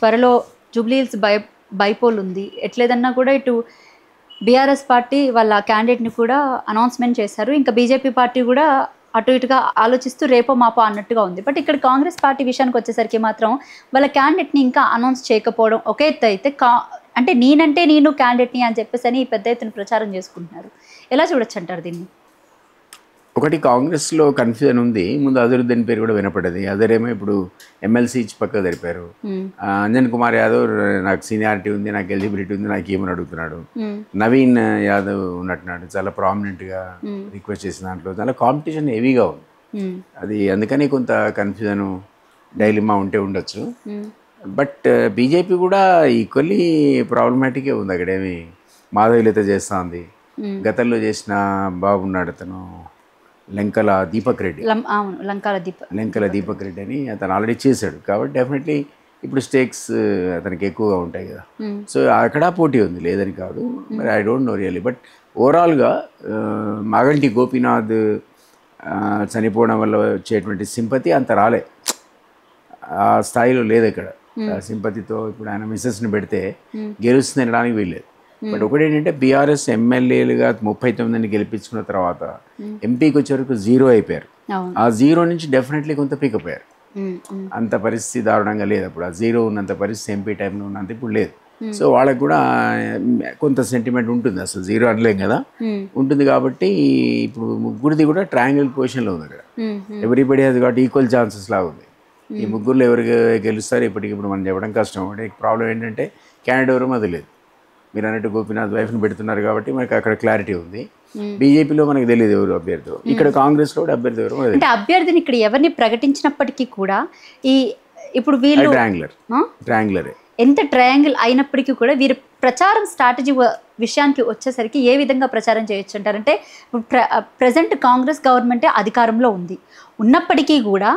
త్వరలో జూబ్లీహిల్స్ బైపోల్ ఉంది. ఎట్లేదన్నా కూడా ఇటు బీఆర్ఎస్ పార్టీ వాళ్ళ క్యాండిడేట్ని కూడా అనౌన్స్మెంట్ చేశారు. ఇంకా బీజేపీ పార్టీ కూడా అటు ఇటుగా ఆలోచిస్తూ రేపో మాపో అన్నట్టుగా ఉంది. బట్ ఇక్కడ కాంగ్రెస్ పార్టీ విషయానికి వచ్చేసరికి మాత్రం వాళ్ళ క్యాండిడేట్ని ఇంకా అనౌన్స్ చేయకపోవడం ఒక ఎత్తు అయితే, అంటే నేను క్యాండిడేట్ని అని చెప్పేసి అని పెద్ద ఎత్తున ప్రచారం చేసుకుంటున్నారు. ఎలా చూడొచ్చు అంటారు దీన్ని? ఒకటి కాంగ్రెస్లో కన్ఫ్యూజన్ ఉంది. ముందు అజరుద్దీన్ పేరు కూడా వినపడ్డది. అజరేమో ఇప్పుడు ఎమ్మెల్సీ ఇచ్చి పక్కకు జరిపారు. అంజన్ కుమార్ యాదవ్ నాకు సీనియారిటీ ఉంది, నాకు ఎలిజిబిలిటీ ఉంది, నాకు ఏమని అడుగుతున్నాడు. నవీన్ యాదవ్ ఉన్నట్టున్నాడు, చాలా ప్రామినెంట్గా రిక్వెస్ట్ చేసిన దాంట్లో చాలా కాంపిటీషన్ హెవీగా ఉంది. అది అందుకని కొంత కన్ఫ్యూజన్ డైలిమా ఉంటే ఉండొచ్చు. బట్ బీజేపీ కూడా ఈక్వల్లీ ప్రాబ్లమాటికే ఉంది. అక్కడేమి మాధవీలత చేస్తూ ఉంది. గతంలో చేసిన బాబున్నాడు అతను లంకల దీపక్ రెడ్డి, లంకల దీపక్ రెడ్డి అని అతను ఆల్రెడీ చేశాడు. కాబట్టి డెఫినెట్లీ ఇప్పుడు స్టేక్స్ అతనికి ఎక్కువగా ఉంటాయి కదా. సో అక్కడ పోటీ ఉంది, లేదని కాదు. మరి I don't know really. But ఓవరాల్గా మాగంటి గోపీనాథ్ చనిపోవడం వల్ల వచ్చేటువంటి సింపతి అంత రాలే, ఆ స్థాయిలో లేదు ఇక్కడ. సింపతితో ఇప్పుడు ఆయన మిస్సెస్ని పెడితే గెలుస్తుంది అనడానికి వీల్లేదు. బట్ ఒకటి ఏంటంటే బీఆర్ఎస్ ఎమ్మెల్యేలుగా 39 గెలిపించుకున్న తర్వాత ఎంపీకి వచ్చే వరకు 0 అయిపోయారు. ఆ 0 నుంచి డెఫినెట్లీ కొంత పికప్ అయ్యారు. అంత పరిస్థితి దారుణంగా లేదు అప్పుడు. ఆ 0 ఉన్నంత పరిస్థితి ఎంపీ టైంలో ఉన్నంత ఇప్పుడు లేదు. సో వాళ్ళకి కూడా కొంత సెంటిమెంట్ ఉంటుంది. అసలు 0 అనలేం కదా, ఉంటుంది. కాబట్టి ఇప్పుడు ముగ్గురిది కూడా ట్రయాంగిల్ పొజిషన్లో ఉంది అక్కడ. Everybody has got equal chances లాగా ఉంది. ఈ ముగ్గురులో ఎవరు గెలుస్తారు ఇప్పటికిప్పుడు మనం చెప్పడం కష్టం. అంటే ప్రాబ్లం ఏంటంటే క్యాండిడేట్ ఎవరు మొదలేదు. మీరు అన్నట్టు గోపీనాథ్ వైఫ్ని పెడుతున్నారు కాబట్టి మనకి అక్కడ క్లారిటీ ఉంది. బీజేపీలో మనకు తెలియదు ఎవరు అభ్యర్థి. ఇక్కడ కాంగ్రెస్లో కూడా అభ్యర్థి ఎవరు అంటే అభ్యర్థిని ఇక్కడ ఎవరిని ప్రకటించినప్పటికీ కూడా ఈ ఇప్పుడు వీళ్ళు ట్రయాంగులరే ఎంత ట్రయాంగిల్ అయినప్పటికీ కూడా వీరు ప్రచారం స్ట్రాటజీ విషయానికి వచ్చేసరికి ఏ విధంగా ప్రచారం చేయొచ్చు అంటారంటే, ప్రజెంట్ కాంగ్రెస్ గవర్నమెంటే అధికారంలో ఉంది. ఉన్నప్పటికీ కూడా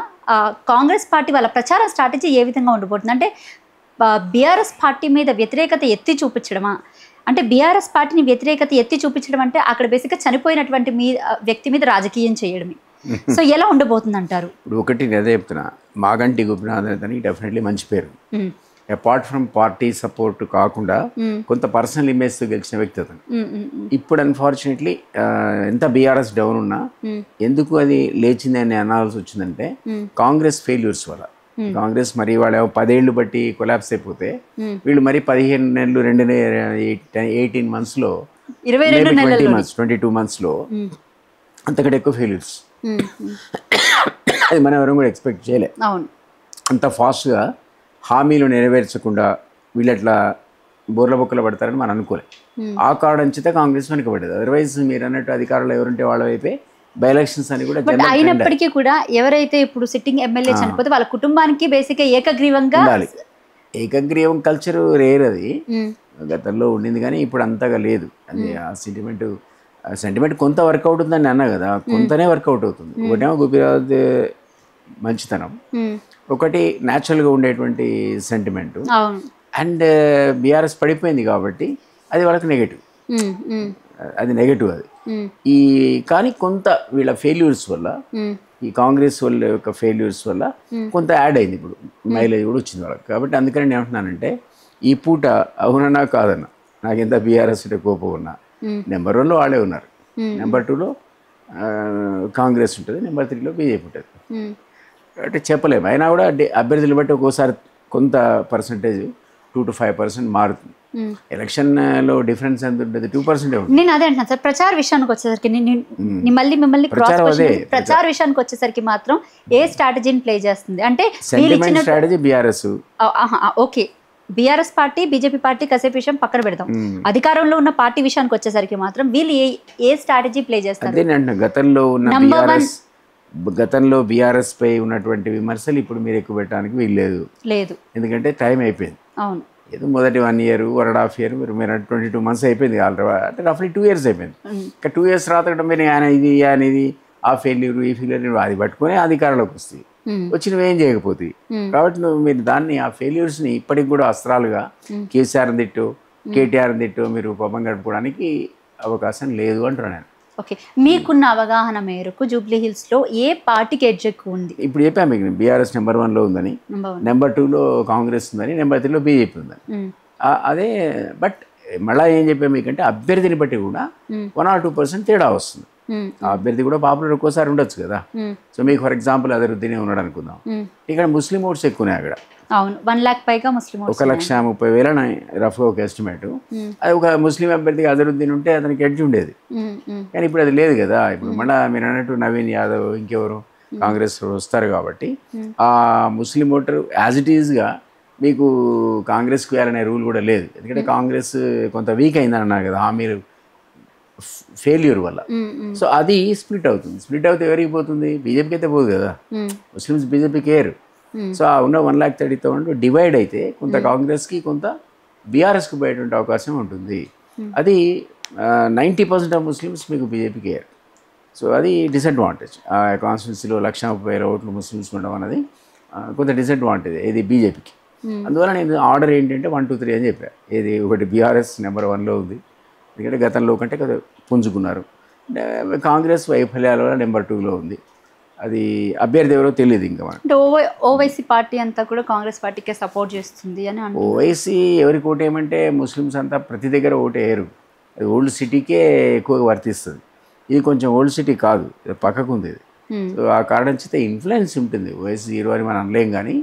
కాంగ్రెస్ పార్టీ వాళ్ళ ప్రచార స్ట్రాటజీ ఏ విధంగా ఉండబోతుంది అంటే, బీఆర్ఎస్ పార్టీ మీద వ్యతిరేకత ఎత్తి చూపించడమా? అంటే బీఆర్ఎస్ పార్టీని వ్యతిరేకత ఎత్తి చూపించడం అంటే అక్కడ బేసిక్గా చనిపోయినటువంటి వ్యక్తి మీద రాజకీయం చేయడమే. సో ఎలా ఉండబోతుంది అంటారు? ఇప్పుడు ఒకటి అదే చెప్తున్నా, మాగంటి గోపీనాథ్ అని డెఫినెట్లీ మంచి పేరు. అపార్ట్ ఫ్రమ్ పార్టీ సపోర్ట్ కాకుండా కొంత పర్సనల్ ఇమేజ్తో గెలిచిన వ్యక్తి అతను. ఇప్పుడు అన్ఫార్చునేట్లీ ఎంత బీఆర్ఎస్ డౌన్ ఉన్నా ఎందుకు అది లేచింది అని అనాల్సి వచ్చిందంటే కాంగ్రెస్ ఫెయిల్యూర్స్ వల్ల. కాంగ్రెస్ మరి వాళ్ళు 10 ఏళ్ళు బట్టి కొలాప్స్ అయిపోతే వీళ్ళు మరి 15 నెలలు 18 మంత్స్లో 22 మంత్స్లో అంతకంటే ఎక్కువ ఫెయిల్యూర్స్. అది మనం ఎవరు కూడా ఎక్స్పెక్ట్ చేయలే. అంత ఫాస్ట్గా హామీలు నెరవేర్చకుండా వీళ్ళు అట్లా బోర్ల బొక్కలు పడతారని మనం అనుకోలే. ఆ కారణం చేత కాంగ్రెస్ వెనుకబడ్డది. అదర్వైజ్ మీరు అన్నట్టు అధికారులు ఎవరుంటే వాళ్ళ వైపే బై ఎలక్షన్స్ అని కూడా. అయినప్పటికీ కూడా ఎవరైతే ఇప్పుడు సిట్టింగ్ ఎమ్మెల్యే చనిపోతే వాళ్ళ కుటుంబానికి బేసిక్గా ఏకగ్రీవంగా ఉండాలి. ఏకగ్రీవం కల్చర్ రేర్, అది గతంలో ఉండింది కానీ ఇప్పుడు అంతగా లేదు. అది ఆ సెంటిమెంట్ కొంత వర్కౌట్ ఉందని అన్నా కదా, కొంతనే వర్కౌట్ అవుతుంది. ఒకటేమో గోపీనాథ్ మంచితనం, ఒకటి న్యాచురల్గా ఉండేటువంటి సెంటిమెంటు, అండ్ బీఆర్ఎస్ పడిపోయింది కాబట్టి అది వాళ్ళకి నెగటివ్. అది నెగటివ్ అది. కానీ కొంత వీళ్ళ ఫెయిల్యూర్స్ వల్ల, ఈ కాంగ్రెస్ వాళ్ళ యొక్క ఫెయిల్యూర్స్ వల్ల కొంత యాడ్ అయింది. ఇప్పుడు మైలేజ్ కూడా వచ్చింది వాళ్ళకి. కాబట్టి అందుకని నేను ఏమంటున్నానంటే, ఈ పూట అవునన్నా కాదన్నా నాకు ఎంత బీఆర్ఎస్ కోపం ఉన్నా నెంబర్ 1లో వాళ్ళే ఉన్నారు, నెంబర్ 2లో కాంగ్రెస్ ఉంటుంది, నెంబర్ 3లో బీజేపీ ఉంటుంది. అంటే చెప్పలేము. అయినా కూడా అభ్యర్థులు బట్టి ఒక్కోసారి కొంత పర్సంటేజ్ 2 to 5% మారుతుంది. ఎలక్షన్లో డిఫరెన్స్ ఎంత ఉంటుంది? 2% ఉంటుంది. నేను అదే అంటున్నాను సార్. ప్రచార విషయానికి వచ్చేసరికి మిమ్మల్ని ప్రచార విషయానికి వచ్చేసరికి మాత్రం ఏ స్ట్రాటజీని ప్లే చేస్తుంది అంటే strategy BRS. Okay, BRS party BJP party కాసేపు విషయం పక్కన పెడతాం. అధికారంలో ఉన్న పార్టీ విషయానికి వచ్చేసరికి మాత్రం వీళ్ళు ఏ స్ట్రాటజీ ప్లే చేస్తారు? గతంలో బీఆర్ఎస్ పై ఉన్నటువంటి విమర్శలు ఇప్పుడు మీరు ఎక్కువ పెట్టడానికి వీల్లేదు. ఎందుకంటే టైం అయిపోయింది. అవును, ఏదో మొదటి 1 year 1.5 year మీరు 22 months అయిపోయింది. అంటే రఫ్లీ 2 years అయిపోయింది. ఇంకా 2 years తర్వాత మీరు ఇది ఆ ఫెయిల్యూర్ ఈ ఫెయిల్యూర్ అది పట్టుకుని అధికారంలోకి వస్తాయి. వచ్చినవి ఏం చేయకపోతే. కాబట్టి మీరు దాన్ని ఆ ఫెయిల్యూర్స్ని ఇప్పటికి కూడా అస్త్రాలుగా కేసీఆర్ని తిట్టు కేటీఆర్ని తిట్టు మీరు పబ్బం గడుపుకోవడానికి అవకాశం లేదు అంటున్నాను నేను. ఓకే, మీకున్న అవగాహన మేరకు జూబ్లీ హిల్స్లో ఏ పార్టీకి ఎడ్జ్ ఎక్కువ ఉంది? ఇప్పుడు చెప్పాను మీకు, బీఆర్ఎస్ నెంబర్ 1లో ఉందని, నెంబర్ 2లో కాంగ్రెస్ ఉందని, నెంబర్ 3లో బీజేపీ ఉందని. అదే బట్ మళ్ళీ ఏం చెప్పాము మీకంటే అభ్యర్థిని బట్టి కూడా 1 or 2% తేడా వస్తుంది. ఆ అభ్యర్థి కూడా పాపులర్ ఒక్కోసారి ఉండొచ్చు కదా. సో మీకు ఫర్ ఎగ్జాంపుల్ అజరుద్దీనే ఉన్నాడు అనుకుందాం, ఇక్కడ ముస్లిం ఓట్స్ ఎక్కువనే అక్కడ. అవును, 1 lakh పైగా ముస్లిం ఓట్స్, 1,30,000 రఫ్గా ఒక ఎస్టిమేట్. అది ఒక ముస్లిం అభ్యర్థికి అజరుద్దీన్ ఉంటే అతనికి ఎడ్జ్ ఉండేది. కానీ ఇప్పుడు అది లేదు కదా. ఇప్పుడు మళ్ళీ మీరు అన్నట్టు నవీన్ యాదవ్ ఇంకెవరు కాంగ్రెస్ వస్తారు కాబట్టి ఆ ముస్లిం ఓటర్ యాజ్ ఇట్ ఈజ్గా మీకు కాంగ్రెస్కి వేయాలనే రూల్ కూడా లేదు. ఎందుకంటే కాంగ్రెస్ కొంత వీక్ అయిందని అన్నారు కదా హామీలు ఫెయిల్యూర్ వల్ల. సో అది స్ప్లిట్ అవుతుంది. స్ప్లిట్ అవుతే ఎవరికి పోతుంది? బీజేపీకి అయితే పోదు కదా. ముస్లిమ్స్ బీజేపీకి వేరు. సో ఆ ఉన్న 1,30,000 డివైడ్ అయితే కొంత కాంగ్రెస్కి కొంత బీఆర్ఎస్కి పోయేటువంటి అవకాశం ఉంటుంది. అది 90% ఆఫ్ ముస్లిమ్స్ మీకు బీజేపీకి వేరు. సో అది డిసడ్వాంటేజ్. ఆ కాన్స్టిట్యున్సీలో 1,30,000 ఓట్లు ముస్లిమ్స్ ఉండడం అనేది కొంత డిసడ్వాంటేజ్ ఇది బీజేపీకి. అందువల్ల నేను ఆర్డర్ ఏంటంటే 1, 2, 3 అని చెప్పాను. ఏది ఒకటి బీఆర్ఎస్ నెంబర్ 1లో ఉంది, ఎందుకంటే గతంలో కంటే కదా పుంజుకున్నారు. కాంగ్రెస్ వైఫల్యాల వల్ల నెంబర్ 2లో ఉంది. అది అభ్యర్థి ఎవరో తెలియదు ఇంకా మనకి. అంటే ఓవైసీ పార్టీ అంతా కూడా కాంగ్రెస్ పార్టీకే సపోర్ట్ చేస్తుంది అని అంటున్నారు. ఓవైసీ ఎవరికి ఓటేయమంటే ముస్లిమ్స్ అంతా ప్రతి దగ్గర ఓటేయరు. అది ఓల్డ్ సిటీకే ఎక్కువగా వర్తిస్తుంది. ఇది కొంచెం ఓల్డ్ సిటీ కాదు, పక్కకు ఉంది ఇది. సో ఆ కారణం చేత ఇన్ఫ్లుయెన్స్ ఉంటుంది. ఓవైసీ హీరో అని మనం అనలేం కానీ,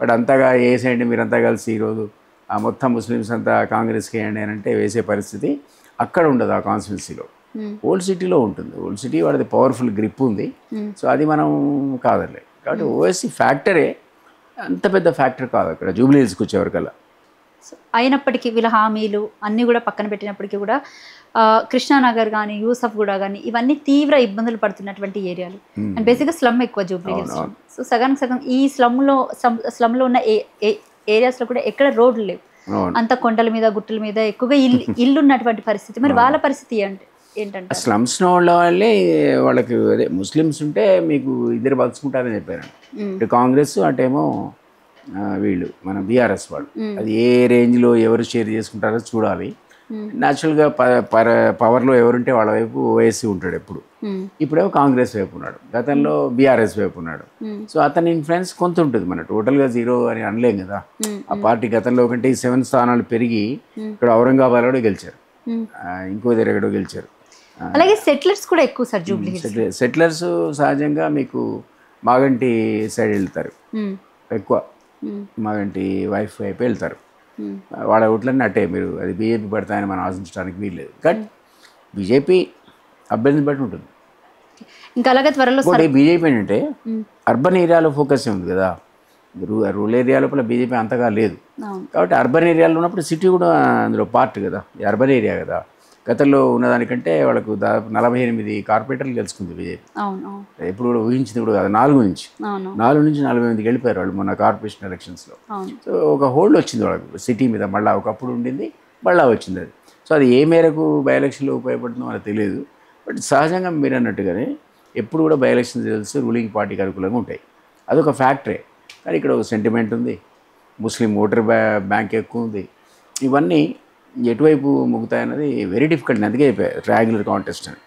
బట్ అంతగా వేసేయండి మీరంతా కలిసి ఈరోజు ఆ మొత్తం ముస్లిమ్స్ అంతా కాంగ్రెస్కి వేయండి అని అంటే వేసే పరిస్థితి అక్కడ ఉండదు ఆ కాన్స్టిట్యున్సీలో. ఓల్డ్ సిటీలో ఉంటుంది. ఓల్డ్ సిటీ వాడిది పవర్ఫుల్ గ్రిప్ ఉంది. సో అది మనం కాదలే. కాబట్టి ఓవైసీ ఫ్యాక్టరే అంత పెద్ద ఫ్యాక్టర్ కాదు అక్కడ జూబ్లీ హిల్స్కి వచ్చేవరకల్లా. అయినప్పటికీ వీళ్ళ హామీలు అన్నీ కూడా పక్కన పెట్టినప్పటికీ కూడా కృష్ణానగర్ కానీ యూసఫ్గూడ కానీ ఇవన్నీ తీవ్ర ఇబ్బందులు పడుతున్నటువంటి ఏరియాలు. అండ్ బేసిక్గా స్లమ్ ఎక్కువ జూబ్లీ హిల్స్. సో సగానికి సగం ఈ స్లమ్లో ఉన్న ఏరియాస్లో కూడా ఎక్కడ రోడ్లు లేవు. అంత కొండల మీద గుట్టల మీద ఎక్కువగా ఇల్లు ఉన్నటువంటి పరిస్థితి. మరి వాళ్ళ పరిస్థితి ఏంటంటే స్లమ్స్ వాళ్ళ వాళ్ళే వాళ్ళకి అదే ముస్లిమ్స్ ఉంటే మీకు ఇద్దరు బతుకుంటారని చెప్పారు. ఇటు కాంగ్రెస్ అటేమో వీళ్ళు మన బీఆర్ఎస్ వాళ్ళు. అది ఏ రేంజ్లో ఎవరు షేర్ చేసుకుంటారో చూడాలి. న్యాచురల్గా పవర్లో ఎవరుంటే వాళ్ళ వైపు ఓవైసీ ఉంటాడు ఎప్పుడు. ఇప్పుడేమో కాంగ్రెస్ వైపు ఉన్నాడు, గతంలో బీఆర్ఎస్ వైపు ఉన్నాడు. సో అతని ఇన్ఫ్లుయెన్స్ కొంత ఉంటుంది. మన టోటల్గా 0 అని అనలేం కదా. ఆ పార్టీ గతంలో కంటే 7 స్థానాలు పెరిగి ఇక్కడ ఔరంగాబాద్లో గెలిచారు, ఇంకో దగ్గర ఎక్కడో గెలిచారు. అలాగే సెటిలర్స్ కూడా ఎక్కువ సార్ జూబ్లీ హిల్స్. సెటిలర్స్ సహజంగా మీకు మాగంటి సైడ్ వెళ్తారు ఎక్కువ. మాగంటి వైఫ్ వైపు వెళ్తారు. వాళ్ళ ఓట్లన్నీ అట్టే. మీరు అది బీజేపీ పడతాయని మనం ఆశించడానికి వీల్లేదు. బట్ బీజేపీ అభ్యర్థిని బట్టి ఉంటుంది. ఇంకా అలాగే త్వరలో బీజేపీ ఏంటంటే అర్బన్ ఏరియాలో ఫోకస్ ఉంది కదా. రూరల్ ఏరియా లోపల బీజేపీ అంతగా లేదు. కాబట్టి అర్బన్ ఏరియాలో ఉన్నప్పుడు సిటీ కూడా అందులో పార్ట్ కదా, అర్బన్ ఏరియా కదా. గతంలో ఉన్నదానికంటే వాళ్ళకు దాదాపు 48 కార్పొరేటర్లు గెలుచుకుంది బీజేపీ. ఎప్పుడు కూడా ఊహించింది కూడా కాదు. 4 నుంచి 48 వెళ్ళిపోయారు వాళ్ళు మొన్న కార్పొరేషన్ ఎలక్షన్స్లో. సో ఒక హోల్డ్ వచ్చింది వాళ్ళకు సిటీ మీద. మళ్ళీ ఒకప్పుడు ఉండింది, మళ్ళీ వచ్చింది అది. సో అది ఏ మేరకు బై ఎలక్షన్లో ఉపయోగపడుతుందో మనకు తెలియదు. బట్ సహజంగా మీరు అన్నట్టుగానే ఎప్పుడు కూడా బై ఎలక్షన్ రిజల్ట్స్ రూలింగ్ పార్టీకి అనుకూలంగా ఉంటాయి. అదొక ఫ్యాక్టరే. కానీ ఇక్కడ ఒక సెంటిమెంట్ ఉంది, ముస్లిం ఓటర్ బ్యాంక్ ఎక్కువ ఉంది. ఇవన్నీ ఎటువైపు ముగుతాయన్నది వెరీ డిఫికల్ట్. అందుకే ట్రయాంగులర్ కాంటెస్ట్ అని.